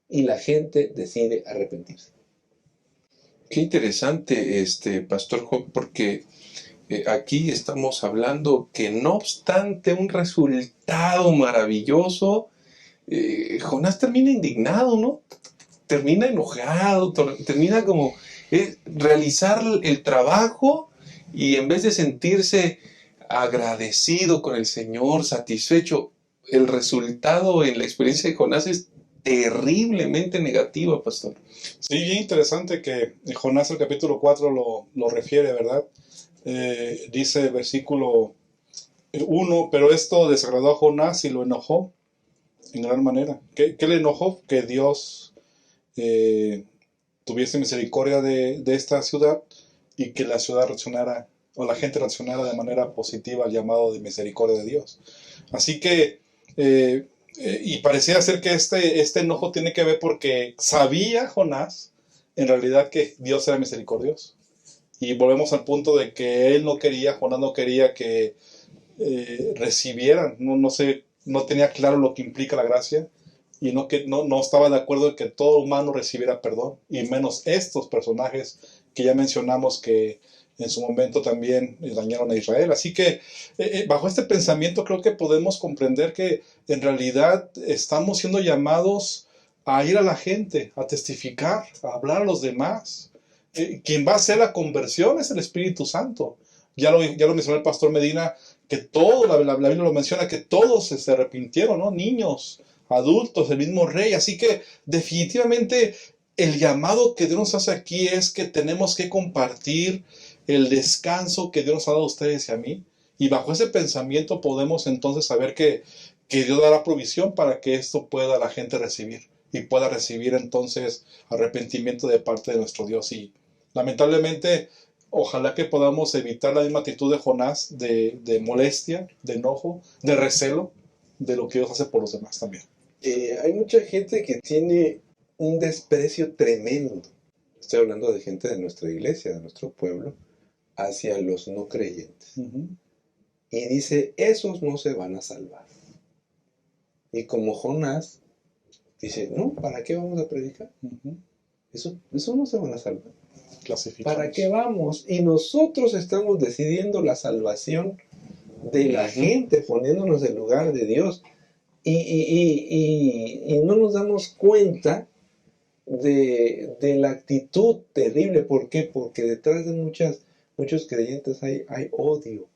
B: y la gente decide arrepentirse.
A: Qué interesante, Pastor Job, porque aquí estamos hablando que no obstante un resultado maravilloso, Jonás termina indignado, ¿no? Termina enojado, termina como realizar el trabajo y en vez de sentirse agradecido con el Señor, satisfecho, el resultado en la experiencia de Jonás es terriblemente negativa, pastor.
C: Sí, bien interesante que Jonás el capítulo 4 lo refiere, ¿verdad? Dice el versículo 1, pero esto desagradó a Jonás y lo enojó en gran manera. ¿Qué le enojó? Que Dios tuviese misericordia de esta ciudad y que la ciudad reaccionara, o la gente reaccionara de manera positiva al llamado de misericordia de Dios. Así que y parecía ser que este enojo tiene que ver porque sabía Jonás en realidad que Dios era misericordioso. Y volvemos al punto de que Jonás no quería que recibieran, no tenía claro lo que implica la gracia y no estaba de acuerdo en que todo humano recibiera perdón, y menos estos personajes que ya mencionamos que en su momento también dañaron a Israel. Así que bajo este pensamiento creo que podemos comprender que en realidad estamos siendo llamados a ir a la gente, a testificar, a hablar a los demás. Quien va a hacer la conversión es el Espíritu Santo. Ya lo mencionó el pastor Medina, que la Biblia lo menciona, que todos se arrepintieron, ¿no? Niños, adultos, el mismo rey. Así que definitivamente el llamado que Dios nos hace aquí es que tenemos que compartir el descanso que Dios nos ha dado a ustedes y a mí. Y bajo ese pensamiento podemos entonces saber que que Dios dará provisión para que esto pueda la gente recibir y pueda recibir entonces arrepentimiento de parte de nuestro Dios. Y lamentablemente, ojalá que podamos evitar la misma actitud de Jonás, de molestia, de enojo, de recelo, de lo que Dios hace por los demás también.
B: Hay mucha gente que tiene un desprecio tremendo. Estoy hablando de gente de nuestra iglesia, de nuestro pueblo, hacia los no creyentes. Y dice, esos no se van a salvar. Y como Jonás dice, no, ¿para qué vamos a predicar? Eso no se van a salvar. ¿Para qué vamos? Y nosotros estamos decidiendo la salvación de la gente, poniéndonos en lugar de Dios. Y no nos damos cuenta de la actitud terrible. ¿Por qué? Porque detrás de muchos creyentes hay odio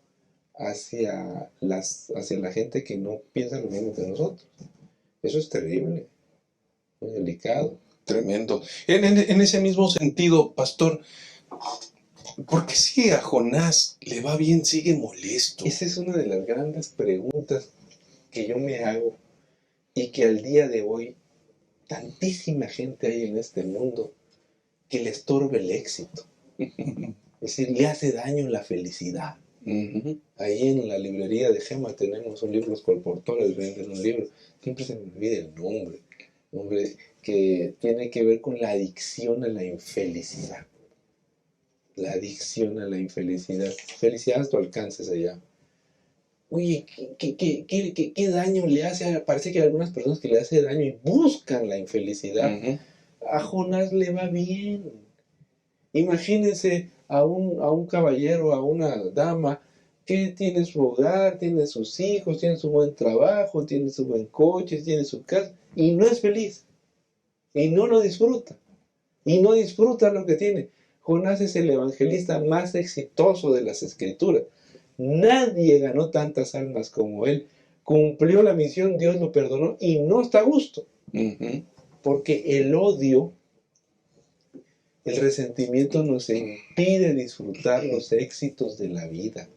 B: hacia la gente que no piensa lo mismo que nosotros. Eso es terrible, muy delicado.
A: Tremendo. En ese mismo sentido, pastor, ¿por qué si a Jonás le va bien sigue molesto?
B: Esa es una de las grandes preguntas que yo me hago y que al día de hoy tantísima gente hay en este mundo que le estorbe el éxito. Es decir, le hace daño la felicidad. Ahí en la librería de Gema tenemos un libro, los colportores venden un libro, siempre se me olvida el nombre, que tiene que ver con la adicción a la infelicidad. La adicción a la infelicidad. Felicidad a tu alcance se llama. Oye, ¿qué daño le hace? Parece que hay algunas personas que le hace daño y buscan la infelicidad. A Jonás le va bien. Imagínense a un caballero, a una dama que tiene su hogar, tiene sus hijos, tiene su buen trabajo, tiene su buen coche, tiene su casa y no es feliz. Y no lo disfruta. Y no disfruta lo que tiene. Jonás es el evangelista más exitoso de las Escrituras. Nadie ganó tantas almas como él. Cumplió la misión, Dios lo perdonó y no está a gusto. Porque el odio, el resentimiento nos impide disfrutar los éxitos de la vida.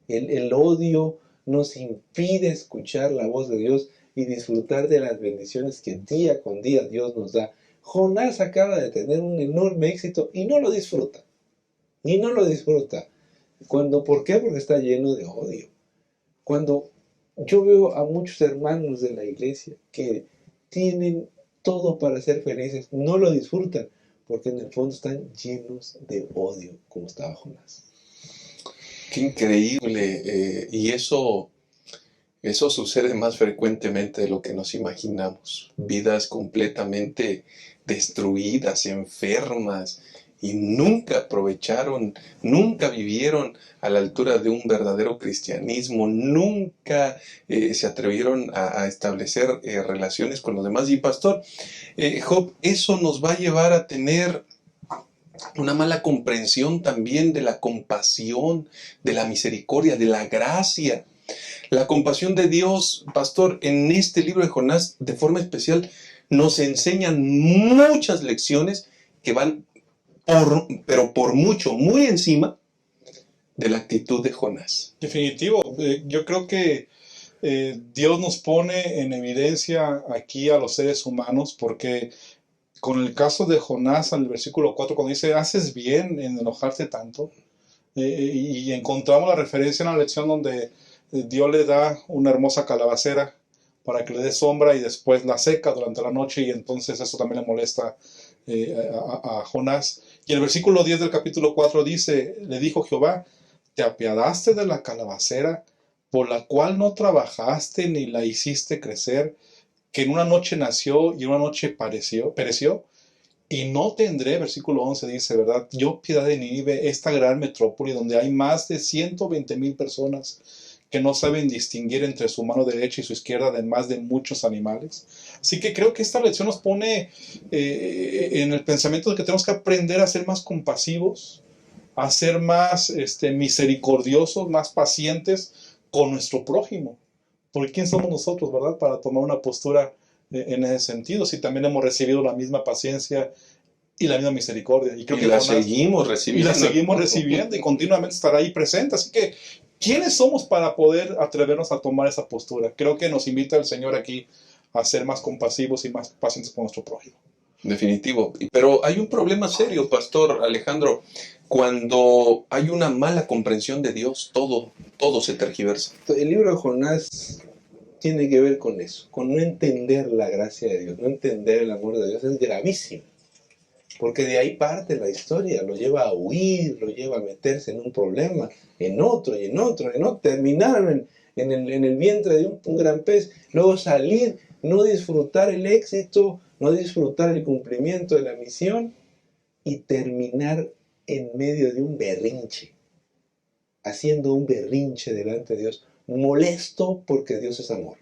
B: El odio nos impide escuchar la voz de Dios y disfrutar de las bendiciones que día con día Dios nos da. Jonás acaba de tener un enorme éxito y no lo disfruta. Y no lo disfruta. ¿Por qué? Porque está lleno de odio. Cuando yo veo a muchos hermanos de la iglesia que tienen todo para ser felices, no lo disfrutan, porque en el fondo están llenos de odio, como estaba Jonás.
A: Qué increíble. Y eso sucede más frecuentemente de lo que nos imaginamos. Vidas completamente destruidas, enfermas, y nunca aprovecharon, nunca vivieron a la altura de un verdadero cristianismo, nunca se atrevieron a establecer relaciones con los demás. Y pastor, Job, eso nos va a llevar a tener una mala comprensión también de la compasión, de la misericordia, de la gracia. La compasión de Dios, pastor, en este libro de Jonás, de forma especial, nos enseñan muchas lecciones que van pero por mucho, muy encima de la actitud de Jonás.
C: Definitivo. Yo creo que Dios nos pone en evidencia aquí a los seres humanos, porque con el caso de Jonás, en el versículo 4, cuando dice, haces bien en enojarte tanto, y encontramos la referencia en la lección donde Dios le da una hermosa calabacera para que le dé sombra y después la seca durante la noche, y entonces eso también le molesta a Jonás. Y el versículo 10 del capítulo 4 dice, le dijo Jehová, te apiadaste de la calabacera, por la cual no trabajaste ni la hiciste crecer, que en una noche nació y en una noche pereció, y no tendré, versículo 11 dice, ¿verdad? Yo piedad de Nínive, esta gran metrópoli donde hay más de 120,000 personas que no saben distinguir entre su mano derecha y su izquierda, además de muchos animales. Así que creo que esta lección nos pone en el pensamiento de que tenemos que aprender a ser más compasivos, a ser más misericordiosos, más pacientes con nuestro prójimo. Porque ¿quién somos nosotros, verdad? Para tomar una postura en ese sentido, si también hemos recibido la misma paciencia y la misma misericordia. Y creo que
A: la seguimos recibiendo.
C: Y la seguimos recibiendo y continuamente estará ahí presente. Así que ¿quiénes somos para poder atrevernos a tomar esa postura? Creo que nos invita el Señor aquí a ser más compasivos y más pacientes con nuestro prójimo.
A: Definitivo. Pero hay un problema serio, Pastor Alejandro. Cuando hay una mala comprensión de Dios, todo se tergiversa.
B: El libro de Jonás tiene que ver con eso, con no entender la gracia de Dios, no entender el amor de Dios. Es gravísimo, porque de ahí parte la historia, lo lleva a huir, lo lleva a meterse en un problema, en otro, y en otro, en otro, terminar en el vientre de un gran pez, luego salir, no disfrutar el éxito, no disfrutar el cumplimiento de la misión y terminar en medio de un berrinche, haciendo un berrinche delante de Dios, molesto porque Dios es amor,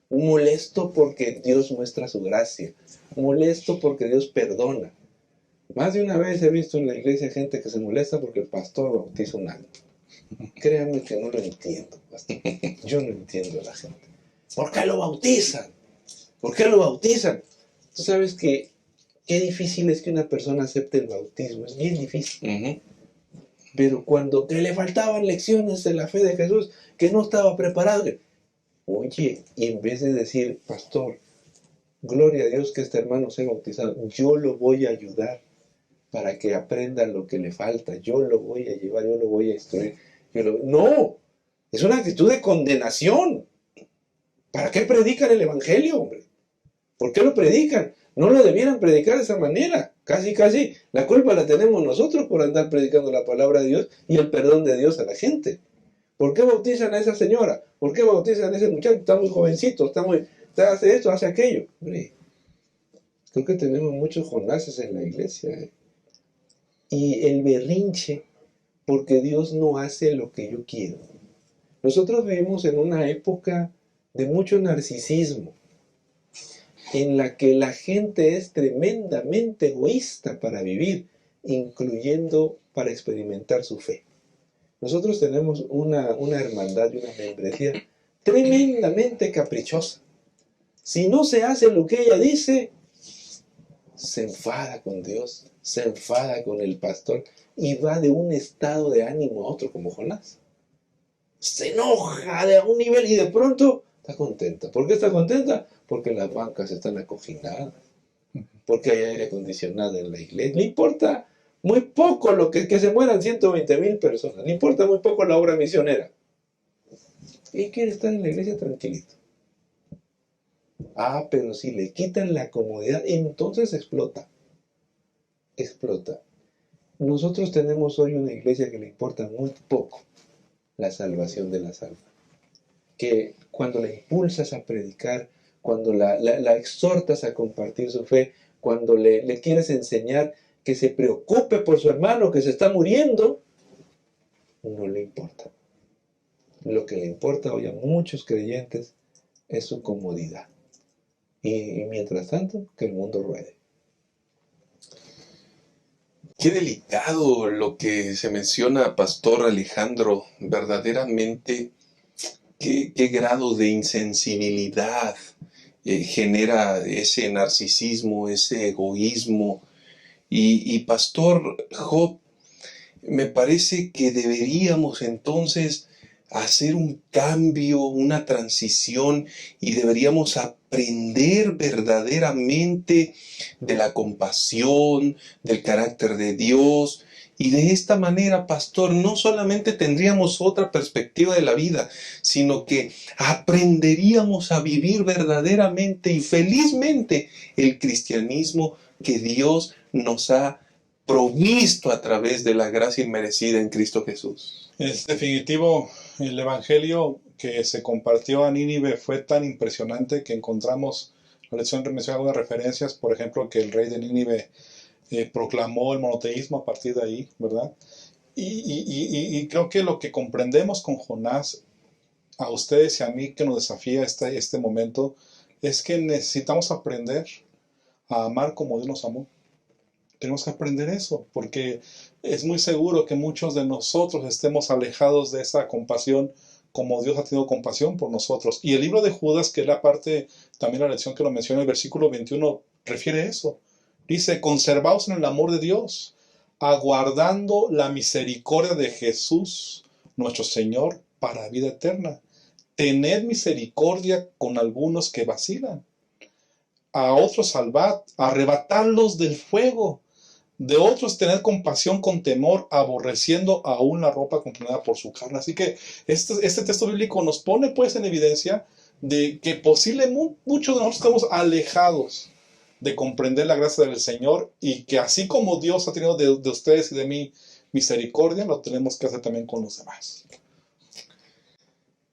B: molesto porque Dios muestra su gracia, molesto porque Dios perdona. Más de una vez he visto en la iglesia gente que se molesta porque el pastor bautiza un alma. Créanme que no lo entiendo, pastor. Yo no entiendo a la gente. ¿Por qué lo bautizan? ¿Por qué lo bautizan? Tú sabes que qué difícil es que una persona acepte el bautismo. Es bien difícil. Pero que le faltaban lecciones de la fe de Jesús, que no estaba preparado. Oye, y en vez de decir, pastor, gloria a Dios que este hermano sea bautizado, yo lo voy a ayudar para que aprenda lo que le falta, yo lo voy a llevar, yo lo voy a instruir. No, es una actitud de condenación. ¿Para qué predican el evangelio, hombre? ¿Por qué lo predican? No lo debieran predicar de esa manera. Casi, la culpa la tenemos nosotros por andar predicando la palabra de Dios y el perdón de Dios a la gente. ¿Por qué bautizan a esa señora? ¿Por qué bautizan a ese muchacho? Está muy jovencito, hace esto, hace aquello. Hombre, creo que tenemos muchos Jonases en la iglesia. Y el berrinche, porque Dios no hace lo que yo quiero. Nosotros vivimos en una época de mucho narcisismo, en la que la gente es tremendamente egoísta para vivir, incluyendo para experimentar su fe. Nosotros tenemos una hermandad y una membresía tremendamente caprichosa. Si no se hace lo que ella dice, se enfada con Dios, se enfada con el pastor y va de un estado de ánimo a otro, como Jonás. Se enoja de un nivel y de pronto está contenta. ¿Por qué está contenta? Porque las bancas están acoginadas, porque hay aire acondicionado en la iglesia. Le importa muy poco que se mueran 120,000 personas, le importa muy poco la obra misionera. Y quiere estar en la iglesia tranquilito. Pero si le quitan la comodidad, entonces explota. Nosotros tenemos hoy una iglesia que le importa muy poco la salvación de las almas. Que cuando la impulsas a predicar, cuando la exhortas a compartir su fe, cuando le quieres enseñar que se preocupe por su hermano que se está muriendo, no le importa. Lo que le importa hoy a muchos creyentes es su comodidad. Y mientras tanto, que el mundo ruede.
A: Qué delicado lo que se menciona, Pastor Alejandro. Verdaderamente, qué grado de insensibilidad genera ese narcisismo, ese egoísmo. Y Pastor Job, me parece que deberíamos entonces hacer un cambio, una transición, y deberíamos aprender verdaderamente de la compasión, del carácter de Dios. Y de esta manera, pastor, no solamente tendríamos otra perspectiva de la vida, sino que aprenderíamos a vivir verdaderamente y felizmente el cristianismo que Dios nos ha provisto a través de la gracia inmerecida en Cristo Jesús.
C: Es definitivo, el evangelio que se compartió a Nínive fue tan impresionante que encontramos, la lección menciona algunas referencias, por ejemplo, que el rey de Nínive proclamó el monoteísmo a partir de ahí, ¿verdad? Y creo que lo que comprendemos con Jonás, a ustedes y a mí, que nos desafía este momento, es que necesitamos aprender a amar como Dios nos amó. Tenemos que aprender eso, porque es muy seguro que muchos de nosotros estemos alejados de esa compasión como Dios ha tenido compasión por nosotros. Y el libro de Judas, que es la parte, también la lección que lo menciona, el versículo 21, refiere a eso. Dice, conservaos en el amor de Dios, aguardando la misericordia de Jesús, nuestro Señor, para vida eterna. Tened misericordia con algunos que vacilan. A otros salvad, arrebatadlos del fuego. De otros tened compasión con temor, aborreciendo aún la ropa contaminada por su carne. Así que este texto bíblico nos pone pues en evidencia de que muchos de nosotros estamos alejados de comprender la gracia del Señor, y que así como Dios ha tenido de ustedes y de mí misericordia, lo tenemos que hacer también con los demás.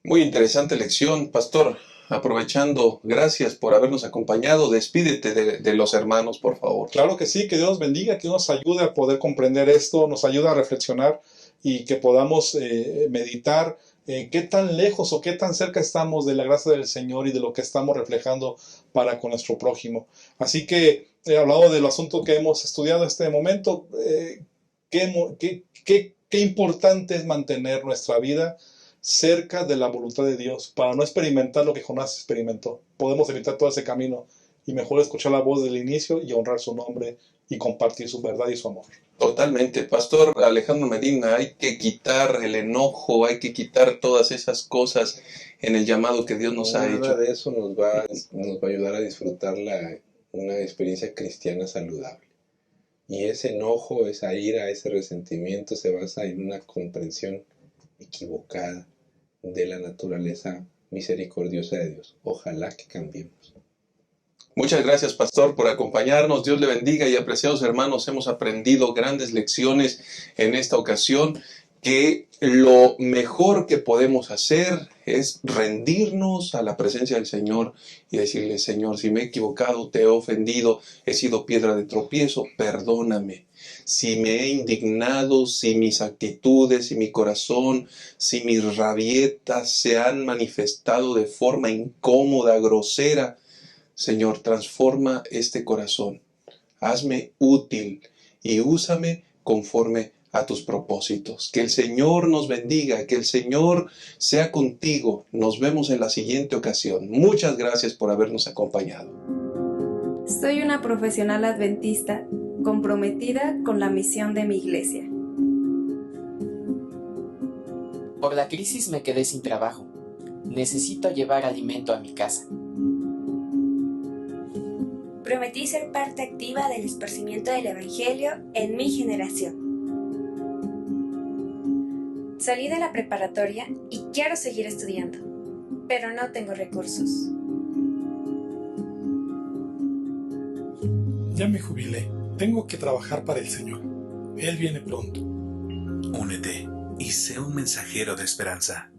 A: Muy interesante lección, pastor. Aprovechando, gracias por habernos acompañado. Despídete de los hermanos, por favor.
C: Claro que sí, que Dios nos bendiga, que Dios nos ayude a poder comprender esto, nos ayude a reflexionar y que podamos meditar qué tan lejos o qué tan cerca estamos de la gracia del Señor y de lo que estamos reflejando para con nuestro prójimo. Así que, hablado del asunto que hemos estudiado en este momento, qué importante es mantener nuestra vida cerca de la voluntad de Dios, para no experimentar lo que Jonás experimentó. Podemos evitar todo ese camino y mejor escuchar la voz del inicio y honrar su nombre y compartir su verdad y su amor.
A: Totalmente. Pastor Alejandro Medina, hay que quitar el enojo, hay que quitar todas esas cosas en el llamado que Dios nos ha hecho.
B: Nada de eso nos va a ayudar a disfrutar una experiencia cristiana saludable. Y ese enojo, esa ira, ese resentimiento se basa en una comprensión equivocada de la naturaleza misericordiosa de Dios. Ojalá que cambiemos.
A: Muchas gracias, pastor, por acompañarnos. Dios le bendiga, y apreciados hermanos, hemos aprendido grandes lecciones en esta ocasión, que lo mejor que podemos hacer es rendirnos a la presencia del Señor y decirle: Señor, si me he equivocado, te he ofendido, he sido piedra de tropiezo, perdóname. Si me he indignado, si mis actitudes, si mi corazón, si mis rabietas se han manifestado de forma incómoda, grosera, Señor, transforma este corazón, hazme útil y úsame conforme a tus propósitos. Que el Señor nos bendiga, que el Señor sea contigo. Nos vemos en la siguiente ocasión. Muchas gracias por habernos acompañado.
F: Soy una profesional adventista comprometida con la misión de mi iglesia.
G: Por la crisis me quedé sin trabajo. Necesito llevar alimento a mi casa.
H: Prometí ser parte activa del esparcimiento del Evangelio en mi generación. Salí de la preparatoria y quiero seguir estudiando, pero no tengo recursos.
I: Ya me jubilé. Tengo que trabajar para el Señor. Él viene pronto.
J: Únete y sé un mensajero de esperanza.